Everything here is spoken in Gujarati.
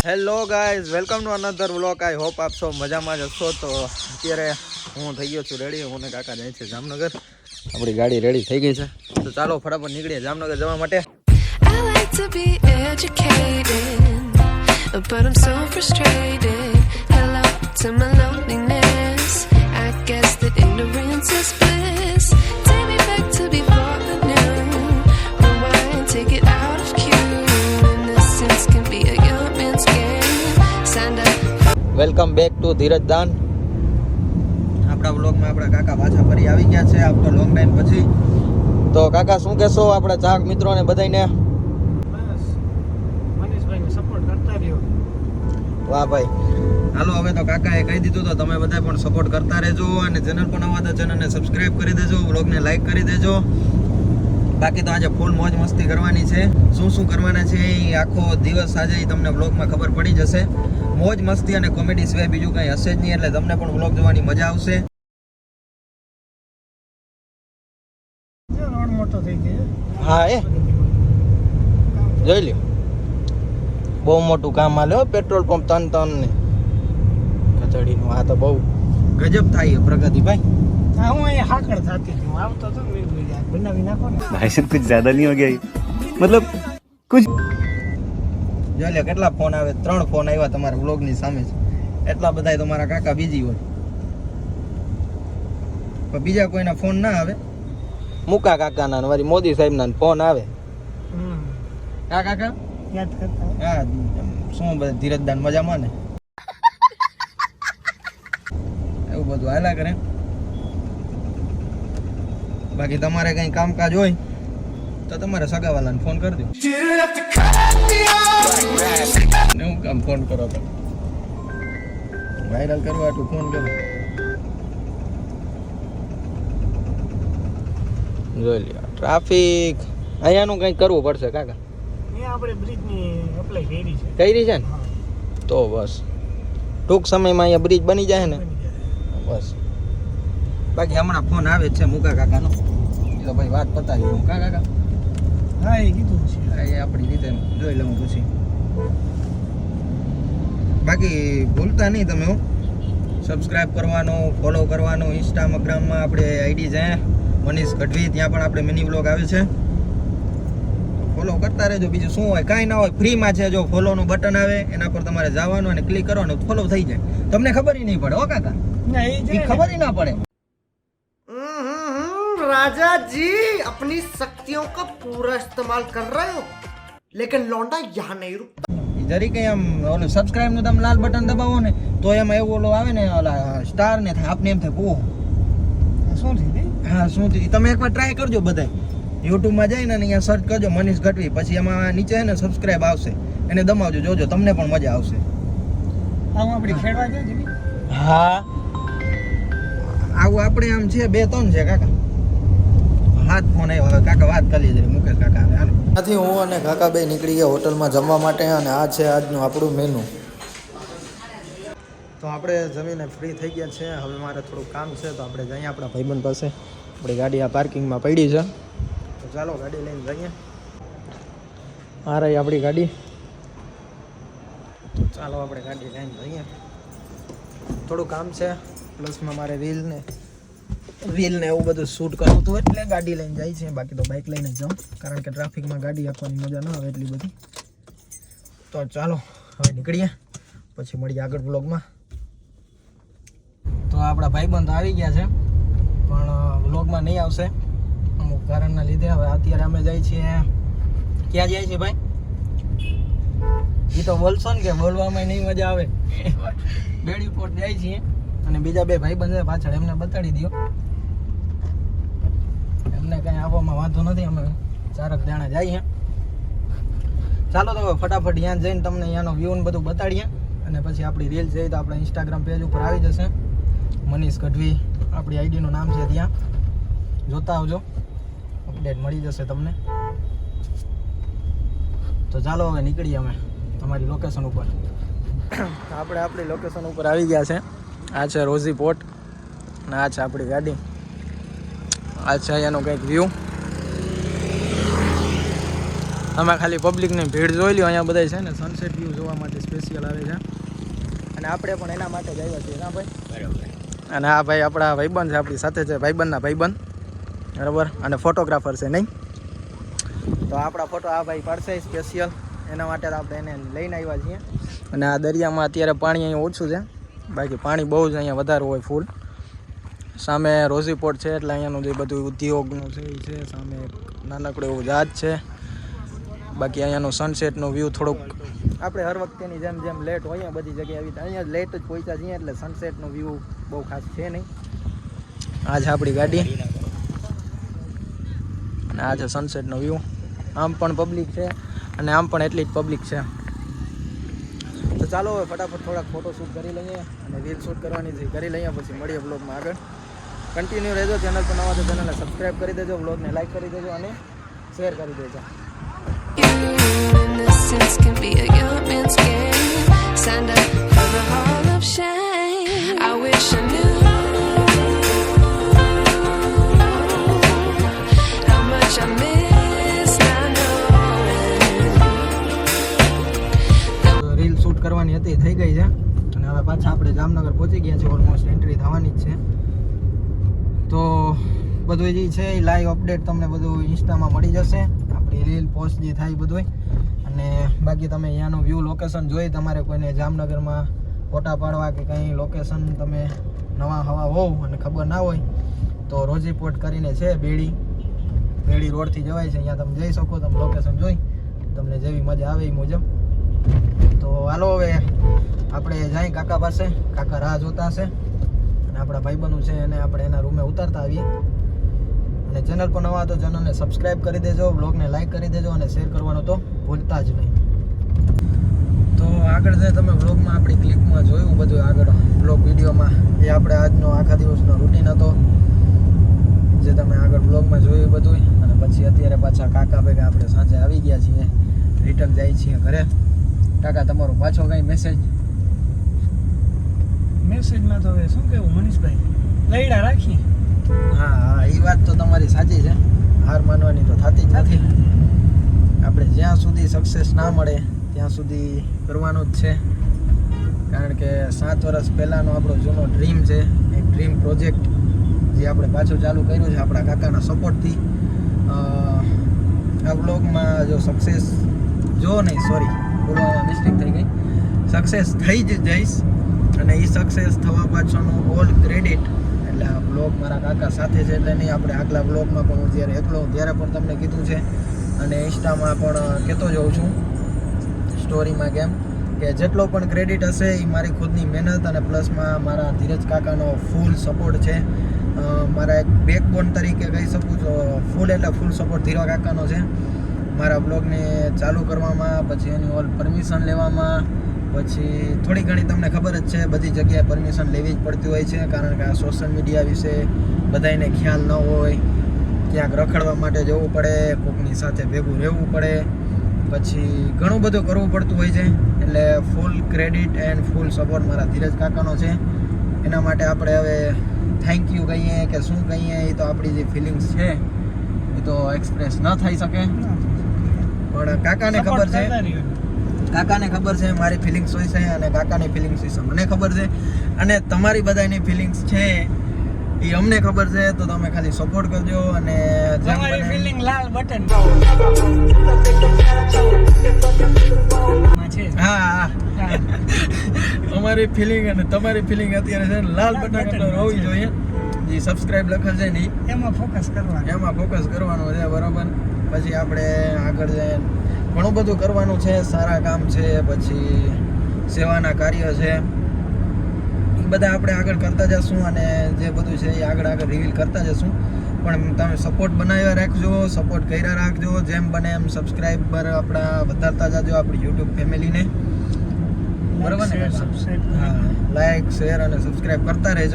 Hello guys, welcome to another vlog. I hope આપ સૌ મજામાં જ હશો. તો અત્યારે હું થઈ ગયો છું રેડી. હું ને કાકા જાય છે જામનગર. આપણી ગાડી રેડી થઈ ગઈ છે, તો ચાલો ફટાફટ નીકળીએ જામનગર જવા માટે. But I'm so frustrated. Hello to my loneliness. I guess that ignorance is bliss. Take me back to before the new. Rewind, take it out of cue. Innocence can be a young man's game. Signed up. Welcome back to Dhiraj Dan. આપણા વ્લોગમાં આપણા કાકા પાછા ફરી આવી ગયા છે આફ્ટર લોંગ ટાઈમ પછી. તો કાકા શું કહેશો આપણા ચાહક મિત્રોને બધાને? વાહ ભાઈ, હાલો હવે તો કાકાએ કહી દીધું, તો તમે બધા પણ સપોર્ટ કરતા રહેજો. અને ચેનલ પણ નવા તો ચેનલને સબસ્ક્રાઇબ કરી દેજો, વ્લોગને લાઈક કરી દેજો. બાકી તો આજે ફૂલ મોજ મસ્તી કરવાની છે. શું શું કરવાના છે એ આખો દિવસ આજે તમને વ્લોગમાં ખબર પડી જશે. મોજ મસ્તી અને કોમેડી સિવાય બીજું કંઈ હશે જ નહીં, એટલે તમને પણ વ્લોગ જોવાની મજા આવશે. હા, એ જોઈ લ્યો, બહુ મોટું કામ આલ્યો પેટ્રોલ પંપ તન ને કચડીનું. આ તો બહુ ગજબ થાય પ્રગતિ ભાઈ. હા, હું અહીંયા હાકડ થતી હતી, હું આવતો હતો ને બનાવી નાખો ને. भाई साहब कुछ ज्यादा नहीं हो गया मतलब कुछ. જો લે કેટલા ફોન આવે, 3 ફોન આવ્યા તમારા વ્લોગની સામે જ. એટલા બધા તમારા કાકા બીજી હોય, પણ બીજા કોઈના ફોન ના આવે. મુકા કાકાના ને વળી મોદી સાહેબના ફોન આવે. હા કાકા યાદ કરતા. હા, શું બધા ધીરજદાન મજામાં ને? એવું બધું હાલા કરે. બાકી તમારે કઈ કામકાજ હોય તો તમારે સગાવાલાને ફોન કરી દો. હું કામ ફોન કરો તો વાયરલ કરવા આટલું ફોન કરો. જોઈ લ્યો ટ્રાફિક. અહીંયાનું કંઈક કરવું પડશે કાકા. આપણે બ્રિજની એપ્લાય કરી છે. કરી છે ને? તો બસ ટૂંક સમયમાં અહીંયા બ્રિજ બની જાય ને બસ. બાકી હમણાં ફોન આવે જ છે મુકા કાકાનો. એ તો ભાઈ વાત પતાવી દઉં. કા કાકા? હા, એ કીધું છે. એ આપણી રીતે જોઈ લઉં પછી. બાકી ભૂલતા નહીં તમે સબસ્ક્રાઇબ કરવાનું, ફોલો કરવાનું. ઇન્સ્ટાગ્રામમાં આપણે આઈડી છે મનીષ ગઢવી, ત્યાં પણ આપણે મિની વ્લોગ આવે છે, ફોલો કરતા રહેજો. બીજું શું હોય, કાંઈ ના હોય, ફ્રીમાં છે. જો ફોલોનું બટન આવે એના પર તમારે જવાનું અને ક્લિક કરવાનું, ફોલો થઈ જાય. તમને ખબર નહીં પડે હો કાકા, ખબર ના પડે. राजा जी अपनी शक्तियों का पूरा इस्तेमाल कर रहे हो, लेकिन लौंडा यहाँ नहीं रुकता. જરી કઈ આમ ઓલું સબસ્ક્રાઇબ નું તમે લાલ બટન દબાવો ને તો એમાં એવું ઓલું આવે ને ઓલા સ્ટાર ને થાય, આપને એમ થાય ઓહ શું થયું? હા, શું થયું? તમે એકવાર ટ્રાય કરજો. બધા યુટ્યુબમાં જઈને અહીંયા સર્ચ કરજો મનીષ ગઢવી, પછી એમાં નીચે છે ને સબસ્ક્રાઇબ આવશે, એને દબાવજો, જોજો તમને પણ મજા આવશે. આમ આપણી ખેડવા જાય છે. હા, આવું આપણે આમ છે 2-3 છે કાકા. હાથ ફોન આવ્યો, હવે કાકા વાત કરી લીધી મુકેશ કાકા. હાલો, ત્યાંથી હું અને કાકા બે નીકળી ગયા હોટલમાં જમવા માટે, અને આ છે આજનું આપણું મેનુ. તો આપણે જમીને ફ્રી થઈ ગયા છે. હવે મારે થોડું કામ છે, તો આપણે જઈએ આપણા ભાઈબંધ પાસે. આપણી ગાડી આ પાર્કિંગમાં પડી છે, તો ચાલો ગાડી લઈને જઈએ. આ રહી આપણી ગાડી, તો ચાલો આપણે ગાડી લઈને જઈએ. થોડું કામ છે, પ્લસમાં મારે રીલ ને એવું બધું શૂટ કરવું હતું, એટલે ગાડી લઈને જાય છે. બાકી તો બાઇક લઈને જાઉં, કારણ કે ટ્રાફિકમાં ગાડી આપવાની મજા ના આવે એટલી બધી. તો ચાલો હવે નીકળીએ, પછી મળીએ આગળ વ્લોગમાં. તો આપણા ભાઈબંધ આવી ગયા છે, પણ વ્લોગમાં નહીં આવશે અમુક કારણના લીધે. હવે અત્યારે અમે જઈએ છીએ, ક્યાં જાય છે ભાઈ? એ તો બોલશો ને, કે બોલવામાં નહીં મજા આવે. બેડી પોટ જાય છીએ, અને બીજા 2 ભાઈબંધ છે પાછળ, એમને બતાડી દો. એમને કંઈ આવવામાં વાંધો નથી, અમે 4 દાણા જઈએ. ચાલો તો ફટાફટ ત્યાં જઈને તમને અહીંયાનો વ્યૂ ને બધું બતાડીએ, અને પછી આપણી રીલ જઈએ તો આપણા ઇન્સ્ટાગ્રામ પેજ ઉપર આવી જશે. મનીષ ગઢવી આપણી આઈડીનું નામ છે, ત્યાં જોતા આવજો, અપડેટ મળી જશે તમને. તો ચાલો હવે નીકળીએ અમે તમારી લોકેશન ઉપર. આપણે આપણી લોકેશન ઉપર આવી ગયા છે. આ છે રોઝી પોર્ટ અને આ છે આપણી ગાડી. આ છે અહીંયાનો કંઈક વ્યૂ. અમે ખાલી પબ્લિકની ભીડ જોઈ લ્યો. અહીંયા બધા છે ને સનસેટ વ્યૂ જોવા માટે સ્પેશિયલ આવે છે અને આપણે પણ એના માટે જ આવ્યા છીએ. હા ભાઈ બરાબર. અને આ ભાઈ આપણા ભાઈબંધ છે, આપણી સાથે છે ભાઈબંધના ભાઈબંધ બરાબર, અને ફોટોગ્રાફર છે નહીં. તો આપણા ફોટો આ ભાઈ પાડશે સ્પેશિયલ, એના માટે આપણે એને લઈને આવ્યા છીએ. અને આ દરિયામાં અત્યારે પાણી અહીંયા ઓછું છે, બાકી પાણી બહુ જ અહીંયા વધારે હોય ફૂલ. સામે રોઝી પોર્ટ છે એટલે અહીંયાનું જે બધું ઉદ્યોગનું છે એ છે. સામે નાનકડું એવું જહાજ છે. બાકી અહીંયાનું સનસેટનું વ્યૂ થોડુંક આપણે હર વખતેની જેમ જેમ લેટ હોય બધી જગ્યાએ આવી અહીંયા લેટ જ પહોંચ્યા છીએ એટલે સનસેટનું વ્યૂ બહુ ખાસ છે નહીં. આ છે આપણી ગાડી અને આ છે સનસેટનો વ્યૂ. આમ પણ પબ્લિક છે અને આમ પણ એટલી જ પબ્લિક છે. તો ચાલો હવે ફટાફટ થોડાક ફોટો શૂટ કરી લઈએ અને રીલ શૂટ કરવાની છે કરી લઈએ, પછી મળીએ બ્લોગમાં આગળ. કન્ટિન્યુ રહેજો. ચેનલ પર નવા તો ચેનલને સબસ્ક્રાઈબ કરી દેજો, બ્લોગને લાઈક કરી દેજો અને શેર કરી દેજો. Innocence can be a young man's game. Signed up for the hall of shame. I wish I knew how much I miss not knowing. Reel shoot કરવાની હતી, થઈ ગઈ છે અને હવે પાછા આપણે જામનગર પહોંચી ગયા છે. ઓલમોસ્ટ એન્ટ્રી થવાની જ છે. તો બધું જે છે એ લાઈવ અપડેટ તમને બધું ઇન્સ્ટામાં મળી જશે. આપણી રીલ પોસ્ટ જે થાય બધું. અને બાકી તમે અહીંયાનું વ્યૂ લોકેશન જોઈ, તમારે કોઈને જામનગરમાં ફોટા પાડવા કે કંઈ લોકેશન તમે નવા હવા હોવ અને ખબર ના હોય તો રોઝી પોર્ટ કરીને છે, બેડી રોડથી જવાય છે. અહીંયા તમે જઈ શકો, તમે લોકેશન જોઈ તમને જેવી મજા આવે એ મુજબ. તો હાલો હવે આપણે જાય કાકા પાસે. કાકા રાહ જોતા હશે અને આપણા ભાઈબંધુ છે એને આપણે એના રૂમે ઉતારતા આવીએ. અને ચેનલ પર નવા તો ચેનલને સબસ્ક્રાઈબ કરી દેજો, બ્લોગને લાઈક કરી દેજો અને શેર કરવાનું તો ભૂલતા જ નહીં. તો આગળ જે તમે બ્લોગમાં આપણી ક્લિપમાં જોયું બધું આગળ બ્લોગ વિડીયોમાં, એ આપણે આજનો આખા દિવસનો રૂટીન હતો જે તમે આગળ બ્લોગમાં જોયું બધું. અને પછી અત્યારે પાછા કાકા ભેગા આપણે સાંજે આવી ગયા છીએ, રિટર્ન જાય છીએ ઘરે. કાકા તમારો પાછો કંઈ મેસેજમાં તો હવે શું કહેવું મનીષભાઈ, લઈડા રાખીએ. હા એ વાત તો તમારી સાચી છે. હાર માનવાની તો થતી જ નથી. આપણે જ્યાં સુધી સક્સેસ ના મળે ત્યાં સુધી કરવાનું જ છે. કારણ કે 7 વર્ષ પહેલાંનો આપણો જૂનો ડ્રીમ છે, એક ડ્રીમ પ્રોજેક્ટ જે આપણે પાછું ચાલુ કર્યું છે આપણા કાકાના સપોર્ટથી. આ બ્લોગમાં જો સક્સેસ બોલવામાં મિસ્ટેક થઈ ગઈ, સક્સેસ થઈ જ જઈશ. અને એ સક્સેસ થવા પાછળનું ઓલ ક્રેડિટ એટલે આ બ્લોગ મારા કાકા સાથે છે એટલે નહીં. આપણે આગલા બ્લોગમાં પણ હું જ્યારે એકલો ત્યારે પણ તમને કીધું છે અને ઇન્સ્ટામાં પણ કહેતો જાઉં છું સ્ટોરીમાં કેમ કે જેટલો પણ ક્રેડિટ હશે એ મારી ખુદની મહેનત અને પ્લસમાં મારા ધીરજ કાકાનો ફૂલ સપોર્ટ છે. મારા એક બેકબોન તરીકે કહી શકું તો ફૂલ એટલે ફૂલ સપોર્ટ ધીરજ કાકાનો છે મારા બ્લોગને ચાલુ કરવામાં, પછી એની ઓલ પરમિશન લેવામાં. પછી થોડી ઘણી તમને ખબર જ છે બધી જગ્યાએ પરમિશન લેવી જ પડતી હોય છે, કારણ કે આ સોશિયલ મીડિયા વિશે બધાને ખ્યાલ ન હોય. ક્યાંક રખડવા માટે જવું પડે, કોકની સાથે ભેગું રહેવું પડે, પછી ઘણું બધું કરવું પડતું હોય છે. એટલે ફૂલ ક્રેડિટ એન્ડ ફૂલ સપોર્ટ મારા ધીરજ કાકાનો છે. એના માટે આપણે હવે થેન્ક યુ કહીએ કે શું કહીએ એ તો આપણી જે ફિલિંગ્સ છે એ તો એક્સપ્રેસ ન થઈ શકે. પણ કાકાને ખબર છે મારી ફિલિંગ્સ હોય છે અને કાકાની ફિલિંગ્સ વિશે મને ખબર છે અને તમારી બધાની ફિલિંગ્સ છે એ અમને ખબર છે. તો તમે ખાલી સપોર્ટ કરજો અને તમારી ફિલિંગ લાલ બટન હા અમારી ફિલિંગ અને તમારી ફિલિંગ અત્યારે છે લાલ બટન હોવી જોઈએ. જે સબસ્ક્રાઇબ લખેલ છે ને એમાં ફોકસ કરવાનું છે બરાબર. પછી આપણે આગળ જઈએ ઘણું બધું કરવાનું છે, સારા કામ છે, પછી સેવાના કાર્ય છે, એ બધા આપણે આગળ કરતા જશું અને જે બધું છે એ આગળ રિવીલ કરતા જશું. પણ તમે સપોર્ટ બનાવ્યા રાખજો, સપોર્ટ કર્યા રાખજો, જેમ બને એમ સબસ્ક્રાઈબર આપણા વધારતા જાજો આપણી યુટ્યુબ ફેમિલીને બરાબર ને. હા લાઈક શેર અને સબસ્ક્રાઈબ કરતા રહેજો.